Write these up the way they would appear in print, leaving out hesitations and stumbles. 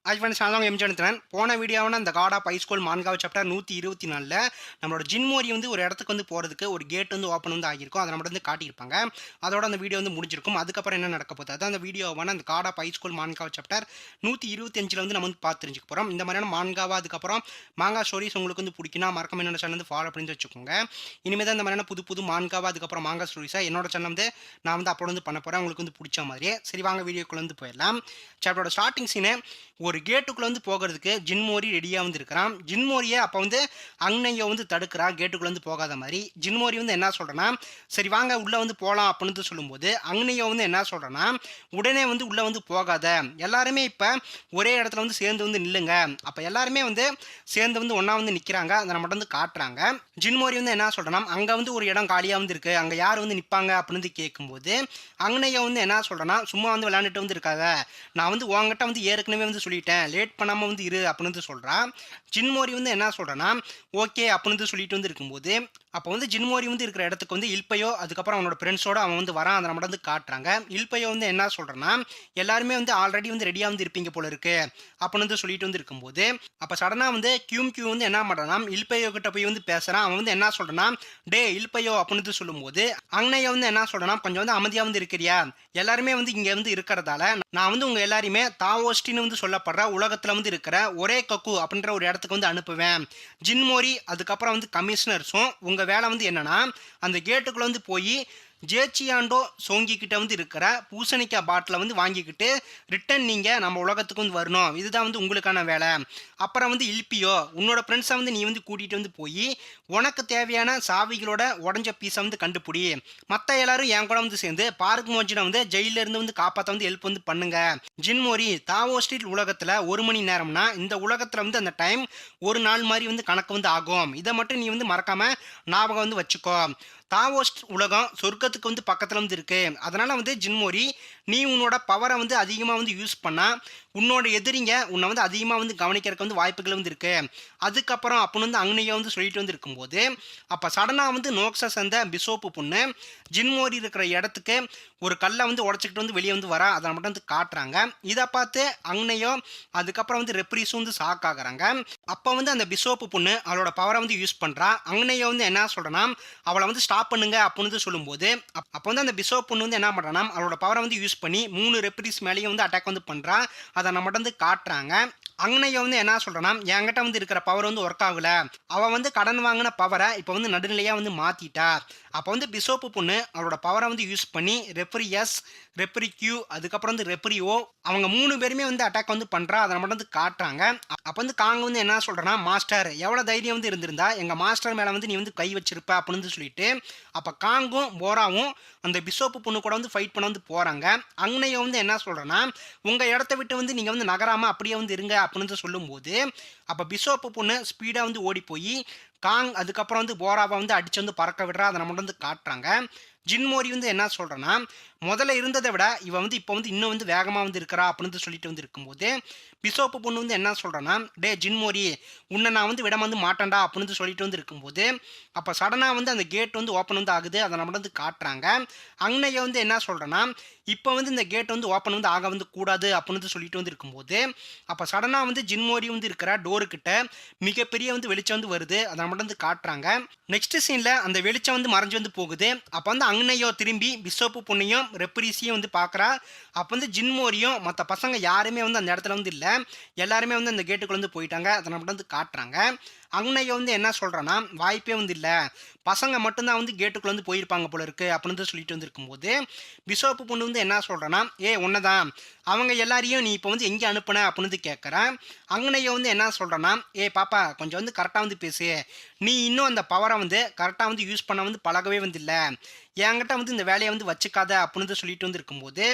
Friends நான் தான் MG அனுத்துறேன். போன வீடியோவான அந்த காட் ஆஃப் ஹைஸ்கூல் மான்காவ் சாப்டர் 124ல நம்மளோட ஜின்மோரி வந்து ஒரு இடத்துக்கு வந்து போகிறதுக்கு ஒரு கேட் வந்து ஓப்பன் வந்து ஆகியிருக்கும். அதை நம்ம வந்து காட்டியிருப்பாங்க. அதோட அந்த வீடியோ வந்து முடிஞ்சிருக்கும். அதுக்கப்புறம் என்ன நடக்க போகுது அதான் அந்த வீடியோவான அந்த காட் ஆஃப் ஹைஸ்கூல் மான்காவ் சாப்டர் 125ல் வந்து நம்ம வந்து பார்த்து தெரிஞ்சுக்க போகிறோம். இந்த மாதிரியான மான்காவா அதுக்கப்புறம் மாங்கா ஸ்டோரிஸ் உங்களுக்கு வந்து பிடிக்குன்னா மறக்காம என்னோட சேனல் வந்து ஃபாலோ பண்ணி வச்சுக்கோங்க. இனிமேல் தான் இந்த மாதிரியான புது புது மான்காவா அதுக்கப்புறம் மாங்கா ஸ்டோரிஸாக என்னோட சேனல் வந்து நான் வந்து அப்லோட் வந்து பண்ண போகிறேன். உங்களுக்கு வந்து பிடிச்ச மாதிரியே. சரி வாங்க வீடியோக்குள்ளே வந்து போயிடலாம். சாப்டரோட ஸ்டார்டிங் சீனு ஒரு கேட்டுக்குள்ளே வந்து போகிறதுக்கு ஜின்மோரி ரெடியாக வந்து இருக்கிறான். ஜின்மோரியை அப்போ வந்து அங்னையோ வந்து தடுக்கிறா கேட்டுக்குள்ளே வந்து போகாத மாதிரி. ஜின்மோரி வந்து என்ன சொல்கிறேன்னா சரி வாங்க உள்ளே வந்து போகலாம் அப்படின்னு சொல்லும்போது அங்னையோ வந்து என்ன சொல்கிறேன்னா உடனே வந்து உள்ளே வந்து போகாத, எல்லாருமே இப்போ ஒரே இடத்துல வந்து சேர்ந்து வந்து நில்லுங்க. அப்போ எல்லாருமே வந்து சேர்ந்து வந்து ஒன்றா வந்து நிற்கிறாங்க. அதை நம்ம வந்து காட்டுறாங்க. ஜின்மோரி வந்து என்ன சொல்கிறேன்னா அங்கே வந்து ஒரு இடம் காலியாக வந்து இருக்குது, அங்கே யார் வந்து நிற்பாங்க அப்படின்னு கேட்கும்போது அங்னையோ வந்து என்ன சொல்கிறேன்னா சும்மா வந்து விளையாண்டுட்டு வந்து இருக்காங்க, நான் வந்து உங்ககிட்ட வந்து ஏற்கனவே வந்து சொல்லிட்டேன், லேட் பண்ணாமல் வந்து இரு அப்படின்னு சொல்கிறான். ஜின்மோரி வந்து என்ன சொல்கிறேன்னா ஓகே அப்படின்னு சொல்லிட்டு வந்து இருக்கும்போது அப்போ வந்து ஜின்மோரி வந்து இருக்கிற இடத்துக்கு வந்து இல்பையோ அதுக்கப்புறம் அவனோட ஃப்ரெண்ட்ஸோட அவன் வந்து வரான். அதை நம்ம வந்து காட்டுறாங்க. இல்பையோ வந்து என்ன சொல்கிறேன்னா எல்லாருமே வந்து ஆல்ரெடி வந்து ரெடியாக வந்து இருப்பீங்க போல இருக்கு அப்படின்னு வந்து சொல்லிட்டு வந்து இருக்கும்போது அப்போ சடனாக வந்து கியூ வந்து என்ன பண்ணுறான்னா இல்பையோ கிட்ட போய் வந்து பேசுகிறான். அவன் வந்து என்ன சொல்கிறான்னா டே இல்பையோ அப்படின்னு சொல்லும்போது அங்கனையோ வந்து என்ன சொல்கிறேன்னா கொஞ்சம் வந்து அமைதியாக வந்து இருக்கிறியா, எல்லாருமே வந்து இங்கே வந்து இருக்கிறதால நான் வந்து உங்கள் எல்லாருமே தாவோஸ்டின்னு வந்து சொல்லப்படுற உலகத்தில் வந்து இருக்கிற ஒரே கக்கு அப்படின்ற ஒரு இடத்துக்கு வந்து அனுப்புவேன். ஜின்மோரி அதுக்கப்புறம் வந்து கமிஷனர்ஸும் உங்கள் வேலை வந்து என்னன்னா அந்த கேட்டுக்குள்ளே வந்து போய் ஜேச்சியாண்டோ சோங்கிக்கிட்ட வந்து இருக்கிற பூசணிக்காய் பாட்டிலை வந்து வாங்கிக்கிட்டு ரிட்டன் நீங்கள் நம்ம உலகத்துக்கு வந்து வரணும். இதுதான் வந்து உங்களுக்கான வேலை. அப்புறம் வந்து இல்பியோ உன்னோட ஃப்ரெண்ட்ஸை வந்து நீ வந்து கூட்டிகிட்டு வந்து போய் உனக்கு தேவையான சாவிகளோட உடஞ்ச பீஸை வந்து கண்டுபிடி. மற்ற எல்லாரும் என் கூட வந்து சேர்ந்து பார்க் மோஜினை வந்து ஜெயிலிருந்து வந்து காப்பாற்ற வந்து ஹெல்ப் வந்து பண்ணுங்க. ஜின்மோரி தாவோ ஸ்ட்ரீட் உலகத்தில் 1 மணி நேரம்னா இந்த உலகத்தில் வந்து அந்த டைம் ஒரு நாள் மாதிரி வந்து கணக்கு வந்து ஆகும். இதை மட்டும் நீ வந்து மறக்காமல் ஞாபகம் வந்து வச்சுக்கோ. தாவோஸ்ட் உலகம் சொர்க்கத்துக்கு வந்து பக்கத்தில் வந்து இருக்கு. அதனால வந்து ஜின்மோரி நீ உன்னோட பவரை வந்து அதிகமாக வந்து யூஸ் பண்ணால் உன்னோட எதிரிங்க உன்னை வந்து அதிகமாக வந்து கவனிக்கிறதுக்கு வந்து வாய்ப்புகள் வந்து இருக்கு. அதுக்கப்புறம் அப்படின்னு வந்து அங்கனையே வந்து சொல்லிட்டு வந்து இருக்கும்போது அப்போ சடனாக வந்து நோக்ஸஸ் அந்த பிசோப்பு பொண்ணு ஜின்மோரி இருக்கிற இடத்துக்கு ஒரு கல்லை வந்து உடச்சிக்கிட்டு வந்து வெளியே வந்து வரா. அதை மட்டும் வந்து காட்டுறாங்க. இதை பார்த்து அங்கனையோ அதுக்கப்புறம் வந்து ரெப்ரீஸும் வந்து ஷாக் ஆகுறாங்க. அப்போ வந்து அந்த பிசோப்பு பொண்ணு அவளோட பவரை வந்து யூஸ் பண்ணுறா. அங்கனையோ வந்து என்ன சொல்கிறேன்னா அவளை வந்து ஸ்டாப் பண்ணுங்க அப்படின்னு சொல்லும்போது அப்போ வந்து அந்த பிசோப் பொண்ணு வந்து என்ன பண்ணுறான்னா அவளோட பவரை வந்து யூஸ் பண்ணி 3 ரெப்ரீஸ் மேலேயும் வந்து அட்டாக் வந்து பண்ணுறா. அதை நம்ம வந்து காட்டுறாங்க. அங்கனையோ வந்து என்ன சொல்கிறேன்னா என்கிட்ட வந்து இருக்கிற பவர் வந்து ஒர்க் ஆகல, அவள் வந்து கடன் வாங்கின பவரை இப்போ வந்து நடுநிலையாக வந்து மாற்றிட்டா. அப்போ வந்து பிசோப்பு பொண்ணு அவளோட பவரை வந்து யூஸ் பண்ணி ரெப்ரி எஸ், ரெப்ரி கியூ அதுக்கப்புறம் வந்து ரெப்ரி ஓ அவங்க 3 பேருமே வந்து அட்டாக் வந்து பண்ணுறா. அதை நம்ம வந்து காட்டுறாங்க. அப்போ வந்து காங்க வந்து என்ன சொல்கிறேன்னா மாஸ்டர் எவ்வளோ தைரியம் வந்து இருந்திருந்தா எங்கள் மாஸ்டர் மேலே வந்து நீ வந்து கை வச்சிருப்ப அப்படின்னு சொல்லிட்டு அப்போ காங்கும் போராவும் அந்த பிசோப்பு பொண்ணு கூட வந்து ஃபைட் பண்ண வந்து போகிறாங்க. அங்கனையோ வந்து என்ன சொல்கிறேன்னா உங்கள் இடத்த விட்டு வந்து நீங்கள் வந்து நகராமல் அப்படியே வந்து இருங்க அப்படின்னு சொல்லும்போது அப்போ பிசோப்பு பொண்ணு ஸ்பீடாக வந்து ஓடி போய் காங் அதுக்கப்புறம் வந்து போராவை வந்து அடித்து வந்து பறக்க விடுறா. அதை நம்ம வந்து காட்டுறாங்க. ஜின்மோரி வந்து என்ன சொல்கிறேன்னா முதல்ல இருந்ததை விட இவன் வந்து இப்போ வந்து இன்னும் வந்து வேகமாக வந்து இருக்கிறா அப்படின்னு சொல்லிட்டு வந்து இருக்கும்போது பிசோப்பு பொண்ணு வந்து என்ன சொல்கிறேன்னா டே ஜின்மோரி உன்னை நான் வந்து விட வந்து மாட்டேன்டா அப்படின்னு சொல்லிட்டு வந்து இருக்கும்போது அப்போ சடனாக வந்து அந்த கேட் வந்து ஓப்பன் வந்து ஆகுது. அதை நம்ம வந்து காட்டுறாங்க. அங்கனையை வந்து என்ன சொல்கிறேன்னா இப்போ வந்து இந்த கேட் வந்து ஓப்பன் வந்து ஆக வந்து கூடாது அப்படின்னு சொல்லிட்டு வந்து இருக்கும்போது அப்போ சடனாக வந்து ஜின்மோரி வந்து இருக்கிற டோருக்கிட்ட மிகப்பெரிய வந்து வெளிச்சம் வந்து வருது. அதை நம்ம வந்து காட்டுறாங்க. நெக்ஸ்ட் சீனில் அந்த வெளிச்சம் வந்து மறைஞ்சு வந்து போகுது. அப்போ வந்து அங்கனையோ திரும்பி பிசோப்பு பொண்ணையும் ரெப்ரீஸையும் வந்து பார்க்குறா. அப்போ வந்து ஜின்மோரியும் மற்ற பசங்க யாருமே வந்து அந்த இடத்துல வந்து இல்லை, எல்லாருமே வந்து அந்த கேட்டுக்குள்ள வந்து போயிட்டாங்க. அதை நம்ம வந்து காட்டுறாங்க. அங்கனையோ வந்து என்ன சொல்கிறேன்னா வாய்ப்பே வந்து இல்லை, பசங்க மட்டும்தான் வந்து கேட்டுக்குள்ளே வந்து போயிருப்பாங்க போல இருக்கு அப்படின்னு சொல்லிட்டு வந்து இருக்கும்போது பிசோப்பு பொண்ணு வந்து என்ன சொல்கிறேன்னா உன்னதான் அவங்க எல்லாரையும் நீ இப்போ வந்து எங்கே அனுப்புன அப்படின்னு கேட்குறேன். அங்கனையோ வந்து என்ன சொல்கிறேன்னா பாப்பா கொஞ்சம் வந்து கரெக்டாக வந்து பேசு, நீ இன்னும் அந்த பவரை வந்து கரெக்டாக வந்து யூஸ் பண்ண வந்து பழகவே வந்து இல்லை, என்கிட்ட வந்து இந்த வேலையை வந்து வச்சுக்காத அப்படின்னு சொல்லிட்டு வந்து இருக்கும்போது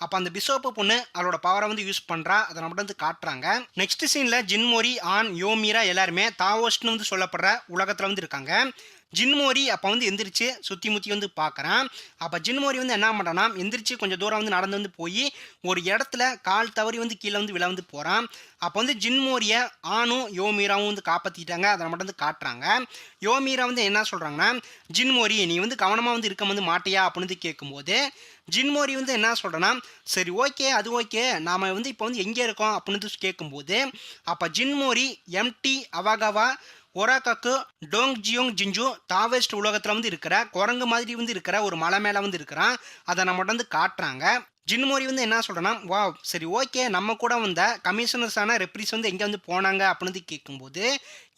அப்போ அந்த பிசோப்பு பொண்ணு அவளோட பவரை வந்து யூஸ் பண்ணுறா. அதை நம்ம வந்து காட்டுறாங்க. நெக்ஸ்ட் சீனில் ஜின்மோரி ஆன் யோமீரா எல்லாருமே தாவோஸ்ட்னு வந்து சொல்லப்படுற உலகத்தில் வந்து இருக்காங்க. ஜின்மோரி அப்போ வந்து எந்திரிச்சு சுற்றி முற்றி வந்து பார்க்குறான். அப்போ ஜின்மோரி வந்து என்ன பண்ணுறான்னா எந்திரிச்சு கொஞ்சம் தூரம் வந்து நடந்து வந்து போய் ஒரு இடத்துல கால் தவறி வந்து கீழே வந்து விழ வந்து போகிறான். அப்போ வந்து ஜின்மோரியை ஆணும் யோமீராவும் வந்து காப்பாற்றிட்டாங்க. அதை மட்டும் வந்து காட்டுறாங்க. யோமீரா வந்து என்ன சொல்கிறாங்கன்னா, ஜின்மோரி நீ வந்து கவனமாக வந்து இருக்க வந்து மாட்டியா அப்படின்னு வந்து கேட்கும்போது ஜின்மோரி வந்து என்ன சொல்கிறேன்னா, சரி ஓகே அது ஓகே நாம் வந்து இப்போ வந்து எங்கே இருக்கோம் அப்படின்னு கேட்கும்போது அப்போ ஜின்மோரி எம்டி அவாகாவா ஒராக்காக்கு டோங்ஜியோங் ஜிஞ்சு தாவெஸ்ட் உலகத்தில் வந்து இருக்கிற குரங்கு மாதிரி வந்து இருக்கிற ஒரு மலை மேலே வந்து இருக்கிறான். அதை நம்மகிட்ட வந்து காட்டுறாங்க. ஜின்மோரி வந்து என்ன சொல்கிறேன்னா, வா சரி ஓகே நம்ம கூட வந்த கமிஷனர்ஸான ரெப்ரிஸ் வந்து எங்கே வந்து போனாங்க அப்படின்னு கேட்கும்போது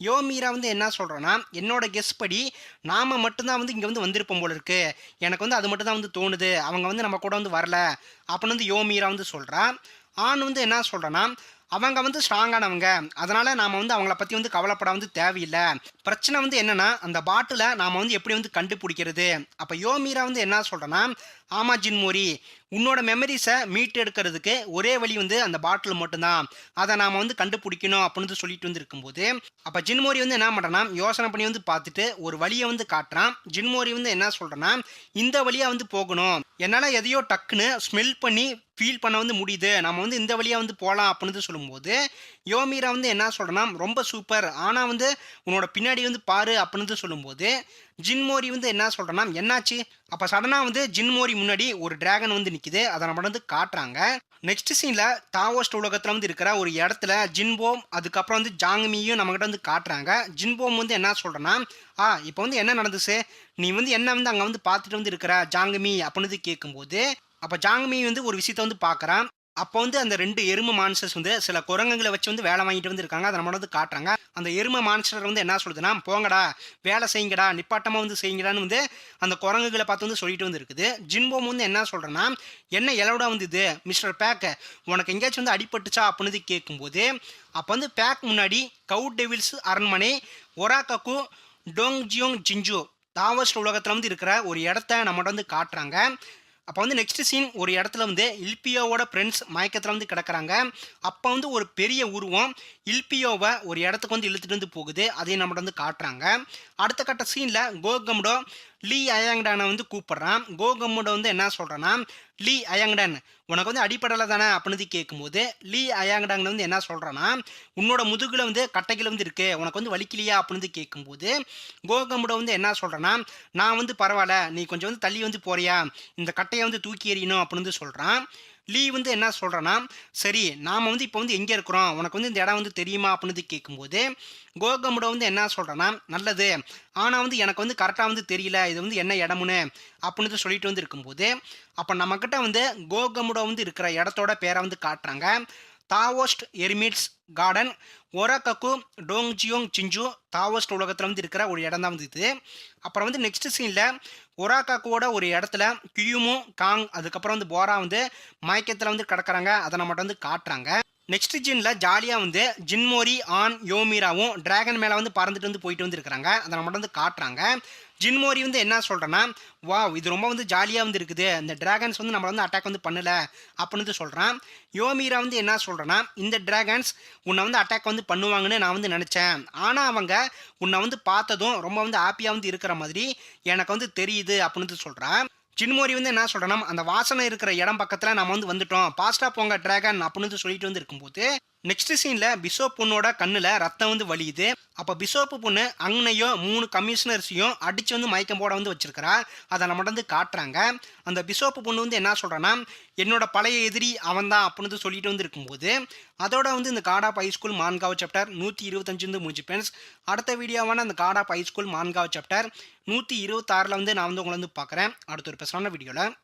யோமீரா வந்து என்ன சொல்கிறேன்னா, என்னோட கெஸ் படி நாம் மட்டும்தான் வந்து இங்கே வந்து வந்திருப்போம் போல இருக்கு, எனக்கு வந்து அது மட்டும் தான் வந்து தோணுது, அவங்க வந்து நம்ம கூட வந்து வரல அப்படின்னு வந்து யோமீரா வந்து சொல்கிறா. ஆண் வந்து என்ன சொல்கிறேன்னா, அவங்க வந்து ஸ்ட்ராங்கானவங்க, அதனால் நாம் வந்து அவங்கள பற்றி வந்து கவலைப்பட வந்து தேவையில்லை. பிரச்சனை வந்து என்னென்னா அந்த பாட்டிலை நாம் வந்து எப்படி வந்து கண்டுபிடிக்கிறது. அப்போ யோமீரா வந்து என்ன சொல்கிறேன்னா, ஆமாம் ஜின்மோரி உன்னோட மெமரிஸை மீட்டு எடுக்கிறதுக்கு ஒரே வழி வந்து அந்த பாட்டில் மட்டும்தான், அதை நாம் வந்து கண்டுபிடிக்கணும் அப்படின்னு சொல்லிட்டு வந்து இருக்கும்போது அப்போ ஜின்மோரி வந்து என்ன பண்ணுறேன்னா யோசனை பண்ணி வந்து பார்த்துட்டு ஒரு வழியை வந்து காட்டுறான். ஜின்மோரி வந்து என்ன சொல்கிறேன்னா, இந்த வழியாக வந்து போகணும், என்னால் எதையோ டக்குன்னு ஸ்மெல் பண்ணி ஃபீல் பண்ண வந்து முடியுது, நம்ம வந்து இந்த வழியாக வந்து போகலாம் அப்படின்னு சொல்லும்போது யோமீரா வந்து என்ன சொல்கிறேன்னா, ரொம்ப சூப்பர், ஆனால் வந்து உன்னோட பின்னாடி வந்து பாரு அப்படின்னு சொல்லும்போது ஜின்மோரி வந்து என்ன சொல்கிறேன்னா, என்னாச்சு. அப்போ சடனாக வந்து ஜின்மோரி முன்னாடி ஒரு டிராகன் வந்து நிற்கிது. அதை நம்ம வந்து காட்டுறாங்க. நெக்ஸ்ட் சீனில் தாவோஸ்ட் உலகத்தில் வந்து இருக்கிற ஒரு இடத்துல ஜின்போம் அதுக்கப்புறம் வந்து ஜாங்மியும் நம்மகிட்ட வந்து காட்டுறாங்க. ஜின்போம் வந்து என்ன சொல்கிறேன்னா, இப்போ வந்து என்ன நடந்துச்சு, நீ வந்து என்ன வந்து அங்கே வந்து பார்த்துட்டு வந்து இருக்கிற ஜாங்மி அப்படின்னு கேட்கும்போது அப்போ ஜாங்மி வந்து ஒரு விஷயத்த வந்து பார்க்குறான். அப்போ வந்து அந்த 2 எருமை மான்ஸ்டர்ஸ் வந்து சில குரங்குகளை வச்சு வந்து வேலை வாங்கிட்டு வந்து இருக்காங்க. அதை நம்ம வந்து காட்டுறாங்க. அந்த எருமை மான்ஸ்டர் வந்து என்ன சொல்லுதுன்னா, போங்கடா வேலை செய்யுங்கடா நிப்பாட்டமாக வந்து செய்யுங்கடான்னு வந்து அந்த குரங்குகளை பார்த்து வந்து சொல்லிட்டு வந்து இருக்குது. ஜின்போம் வந்து என்ன சொல்கிறேன்னா, என்ன எலோடா வந்து இது மிஸ்டர் பேக், உனக்கு எங்கேயாச்சும் வந்து அடிபட்டுச்சா அப்படின்னு கேட்கும்போது அப்போ வந்து பேக் முன்னாடி கவு டெவில்ஸ் அரண்மனை ஒராக்காக்கு டோங்ஜியோங் ஜிஞ்சு தாவஸ்ட் உலகத்தில் வந்து இருக்கிற ஒரு இடத்த நம்மகிட்ட வந்து காட்டுறாங்க. அப்போ வந்து நெக்ஸ்ட் சீன் ஒரு இடத்துல வந்து இல்பியோவோட ஃப்ரெண்ட்ஸ் மயக்கத்தில் வந்து கிடக்கிறாங்க. அப்போ வந்து ஒரு பெரிய உருவம் இல்பியோவை ஒரு இடத்துக்கு வந்து இழுத்துட்டு வந்து போகுது. அதையும் நம்மகிட்ட வந்து காட்டுறாங்க. அடுத்த கட்ட சீனில் கோகம்டோ லீ அயாங்டானை வந்து கூப்பிட்றான். கோகம்டோ வந்து என்ன சொல்கிறேன்னா, லீ அயாங்டன் உனக்கு வந்து அடிப்படலை தானே அப்படின்னு கேட்கும்போது லீ அயாங்டான் வந்து என்ன சொல்கிறேன்னா, உன்னோட முதுகில் வந்து கட்டைகள் வந்து இருக்குது, உனக்கு வந்து வலிக்கலையா அப்படின்னு கேட்கும்போது கோகம்டோ வந்து என்ன சொல்கிறேன்னா, நான் வந்து பரவாயில்ல நீ கொஞ்சம் வந்து தள்ளி வந்து போறியா, இந்த கட்டையை வந்து தூக்கி எறியணும் அப்படின்னு சொல்கிறான். லீ வந்து என்ன சொல்கிறேன்னா, சரி நாம் வந்து இப்போ வந்து எங்கே இருக்கிறோம், உனக்கு வந்து இந்த இடம் வந்து தெரியுமா அப்படின்னு கேட்கும்போது கோகமுட வந்து என்ன சொல்கிறேன்னா, நல்லது ஆனால் வந்து எனக்கு வந்து கரெக்டாக வந்து தெரியல இது வந்து என்ன இடமுன்னு அப்படின்னு சொல்லிட்டு வந்து இருக்கும்போது அப்போ நம்மக்கிட்ட வந்து கோகமுட வந்து இருக்கிற இடத்தோட பேரை வந்து காட்டுறாங்க. தாவோஸ்ட் எரிமிட்ஸ் கார்டன் ஒராக்காக்கு டோங்ஜியோங் சிஞ்சு தாவோஸ்ட் உலகத்தில் வந்து இருக்கிற ஒரு இடம் தான் வந்து இது. அப்புறம் வந்து நெக்ஸ்ட் சீனில் ஒராக்காக்குவோட ஒரு இடத்துல கியூமு காங் அதுக்கப்புறம் வந்து போரா வந்து மயக்கத்தில் வந்து கிடக்கிறாங்க. அதை நம்ம வந்து காட்டுறாங்க. நெக்ஸ்ட் ஜீனில் ஜாலியாக வந்து ஜின்மோரி ஆன் யோமீராவும் டிராகன் மேலே வந்து பறந்துட்டு வந்து போயிட்டு வந்து இருக்கிறாங்க. அதை நம்ம வந்து காட்டுறாங்க. ஜின்மோரி வந்து என்ன சொல்கிறேன்னா, வா இது ரொம்ப வந்து ஜாலியாக வந்து இருக்குது, இந்த டிராகன்ஸ் வந்து நம்மளை வந்து அட்டாக் வந்து பண்ணலை அப்படின்னு சொல்கிறான். யோமீரா வந்து என்ன சொல்கிறேன்னா, இந்த டிராகன்ஸ் உன்னை வந்து அட்டாக் வந்து பண்ணுவாங்கன்னு நான் வந்து நினச்சேன், ஆனால் அவங்க உன்னை வந்து பார்த்ததும் ரொம்ப வந்து ஹாப்பியாக வந்து இருக்கிற மாதிரி எனக்கு வந்து தெரியுது அப்படின்னு சொல்கிறான். ஜின்மோரி வந்து என்ன சொல்கிறேன்னா, அந்த வாசனை இருக்கிற இடம் பக்கத்தில் நம்ம வந்து வந்துட்டோம், பாஸ்டா போங்க டிராகன் அப்படின்னு சொல்லிட்டு வந்து இருக்கும்போது நெக்ஸ்ட் சீனில் பிசோப் பொண்ணோட கண்ணில் ரத்தம் வந்து வலியுது. அப்போ பிசோப்பு பொண்ணு அங்கனையும் 3 கமிஷனர்ஸையும் அடித்து வந்து மயக்கம் போட வந்து வச்சிருக்கிறா. அதை நம்ம வந்து காட்டுறாங்க. அந்த பிசோப்பு பொண்ணு வந்து என்ன சொல்கிறேன்னா, என்னோட பழைய எதிரி அவன் தான் அப்படின்னு சொல்லிட்டு வந்து இருக்கும்போது அதோட வந்து இந்த காட் ஆஃப் ஹைஸ்கூல் மான்காவ் சாப்டர் 125 வந்து முடிஞ்சு ஃப்ரெண்ட்ஸ். அடுத்த வீடியோவான அந்த காட் ஆஃப் ஹைஸ்கூல் மான்காவ் சாப்டர் 126 வந்து நான் வந்து உங்களை வந்து பார்க்குறேன் அடுத்த ஒரு பெஸ்டான வீடியோவில்.